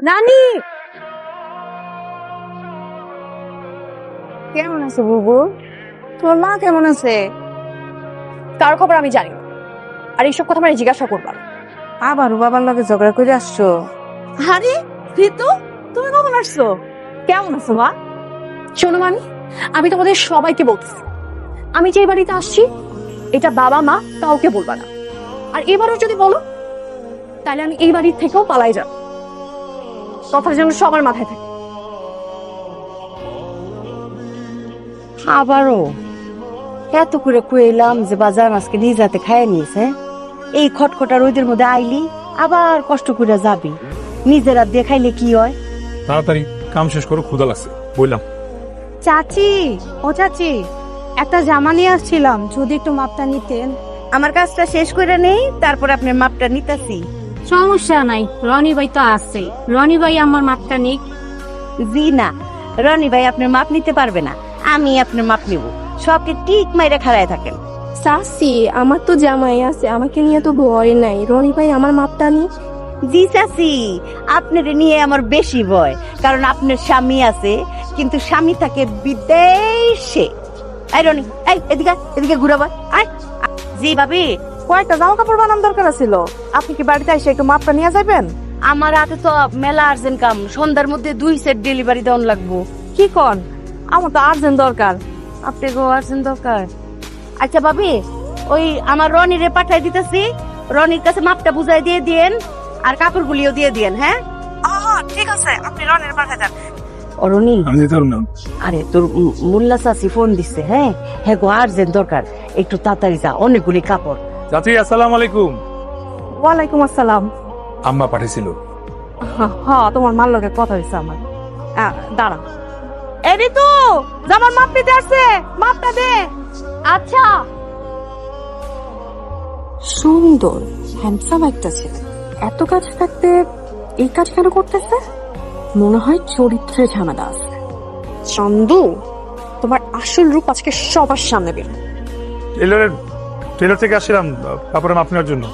নানি কেমন আছো বুবু? তোমার মা কেমন আছে? তার খবর আমি জানি না, আর এইসব কথা মানে জিজ্ঞাসা করবা না। আবারও বাবার লগে ঝগড়া করে আসছো? আরে ঋতু, তুমি কখন আসছো? কেমন আছো মা? শোনো মামি, আমি তোমাদের সবাইকে বলছি, আমি যে বাড়িতে আসছি এটা বাবা মা কাউকে বলবা না। আর এবারও যদি বলো তাহলে আমি এই বাড়ির থেকেও পালাই যাব। কথাটা যেন সবার মাথায় থাকে। আবারও এত করে কইলাম যে বাজার আজকে নিজ হাতে খাইয়ে নিয়েছে, এই খটখটা রোদের মধ্যে আইলি আবার কষ্ট করে যাবি, নিজের হাত দিয়ে খাইলে কি হয়? তাড়াতাড়ি কাম শেষ করো, ক্ষুধা লাগছে বললাম। চাচি, ও চাচি, একটা জামা নিয়ে আসছিলাম, যদি একটু মাপটা নিতেন। আমার কাজটা শেষ করে নেই, তারপর আপনার মাপটা নিতেছি। সমস্যা নাই, রনি ভাই তো আছে, রনি ভাই আমার মাপটা নিক। জি না, রনি ভাই আপনার মাপ নিতে পারবে না, আমি আপনার মাপ নিব। সবকে ঠিক মাইরা খাড়ায় থাকেন। চাচি, আমার তো জামাই আছে, আমাকে নিয়ে তো ভয় নাই, রনি ভাই আমার মাপটা নিক। জি চাচি, আপনার নিয়ে আমার বেশি ভয়, কারণ আপনার স্বামী আছে, কিন্তু স্বামী থাকে বিদেশে। এই রনি, এই এদিকে এদিকে ঘুরাবা। আয় জি ভাবি, কয়েকটা জামা কাপড় বানানোর দরকার ছিল, আপনি কি বাড়িতে এসে একটু মাপটা নিয়ে যাবেন? আমার হাতে তো মেলা আর্জেন্ট কাম, সন্ধ্যার মধ্যে 2 সেট ডেলিভারি দেওয়ান লাগবো। কি কন, আমার তো আর্জেন্ট দরকার। আপনি গো আর্জেন্ট দরকার? আচ্ছা ভাবি, ওই আমার রনিরে পাঠাই দিতেছি, রনির কাছে মাপটা বুঝাই দিয়ে দিয়েন, আর কাপড়গুলিও দিয়ে দিয়েন। হ্যাঁ ঠিক আছে, আপনি রনের পাঠায় দেন। অরুণী, আমি যেতে পারবো না। আরে তোর মোল্লা চাচি ফোন দিচ্ছে। হ্যাঁ হ্যাঁ গো, আর্জেন্ট দরকার, একটু তাড়াতাড়ি যা, অনেকগুলি কাপড়। চাচি আসসালামু আলাইকুম। ওয়ালাইকুম আসসালাম। আম্মা পাঠিয়েছিল। হ্যাঁ, তোমার মার লগে কথা হয়েছে আমার। দাঁড়া, এই ঋতু, জামার মাপ নিতে আসছে, মাপটা দে। আচ্ছা। সুন্দর হ্যান্ডসাম একটা ছেলে, এত কাজ থাকতে এই কাজ কেন করতেছে? মনে হয় চরিত্রে ঝামেলা আছে। চন্দু, তোমার আসল রূপ আজকে সবার সামনে বের। টেলর থেকে আসছিলাম কাপড়ের মাপ নেওয়ার জন্য।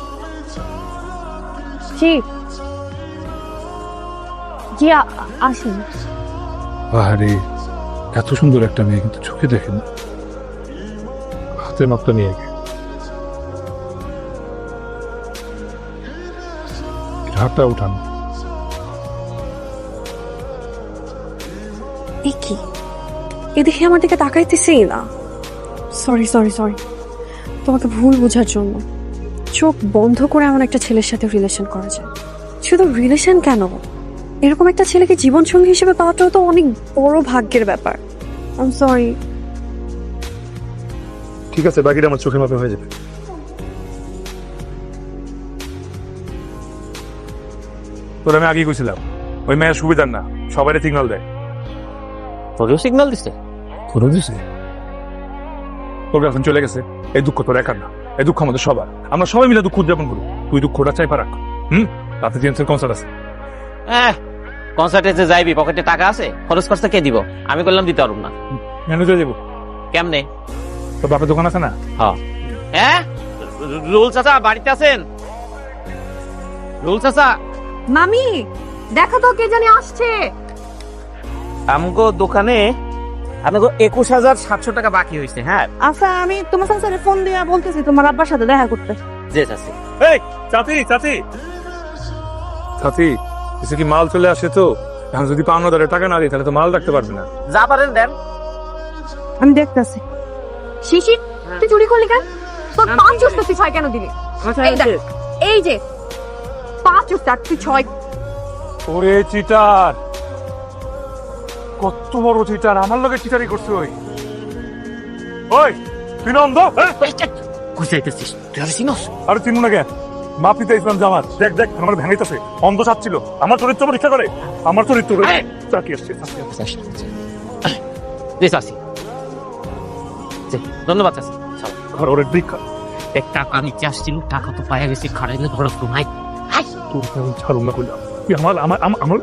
জি জি, আসুন। আরে এত সুন্দর একটা মেয়ে, কিন্তু চোখে দেখেন না। হাতের মাপটা নিয়ে গে, হাতটা উঠান। কি এদিকে আমার দিকে তাকাইতেছেই না। সরি সরি সরি, তোমাকে ভুল বোঝার জন্য। চোখ বন্ধ করে এমন একটা ছেলের সাথে রিলেশন করা যায়। শুধু রিলেশন কেন, এরকম একটা ছেলেকে জীবন সঙ্গী হিসেবে পাওয়াটাও তো অনেক বড় ভাগ্যের ব্যাপার। I am sorry. ঠিক আছে, বাকিটা আমার চোখের মাপে হয়ে যাবে। তোর আমি আগেই কইছিলাম, ওই মেয়ের সুবিধার না, সবাই সিগন্যাল দেয়। তোকেও সিগন্যাল দিচ্ছে? তোরও দিছে? তোর এখন চলে গেছে, এই দুঃখ তোর একার না, এই দুঃখ আমাদের সবার। আমরা সবাই মিলে দুঃখ উদযাপন করি। তুই দুঃখটা চাই পারাক। রাতে জেমসের কনসার্ট আছে। কনসার্টে যে যাইবি, পকেটে টাকা আছে, খরচ খরচা কে দিব? আমি করলাম, দিতে পারব না। ম্যানেজার যাবো। কেমনে? তোর বাপের দোকান আছে না? হ্যাঁ, রুল চাচা বাড়িতে আছেন? রুল চাচা, মামি দেখো তো কে জানি আসছে। আমগো দোকানে আপনাকে 21,700 টাকা বাকি হয়েছে। হ্যাঁ আচ্ছা, আমি তোমার সাথে ফোন দিয়ে বলতেছি তোমার আব্বার সাথে দেখা করতে। যে চাচি। এই চাচি, চাচি, চাচি, এসে কি মাল চলে আসে তো? এখন যদি পাওনাদারের টাকা না দিই তাহলে তো মাল রাখতে পারবে না। যা পারেন দেন। আমি দেখতেছি। শিশির, তুই চুরি করলি কেন? তোর 5 উস্তা তুই 6 কেন দিলি? এই দেখ, এই যে 5 উস্তা তুই 6। ওরে চিটার, কত বড় চিটার! আমার লগে চিটারি করছে ওই। ওই তুই নন্দ, বুঝাইতেছিস তুই আর চিনস? আরে চিনু না কেন? মাপ নিতে ইসলাম জামাত। দেখ দেখ, আমার ভেঙাইতেছে, অন্ধ চাচ্ছিল। আমার চরিত্র পরীক্ষা করে, আমার চরিত্র চাকি আসছে। যে চাচি, ধন্যবাদ চাচি। ঘর ওরে দীক্ষা। এক টাকা নিচে আসছিল, টাকা তো পাইয়া গেছি, খাড়াইলে ধরা তো নাই। তোর ছাড়ুন না কইলাম। তুই আমার আমার আমার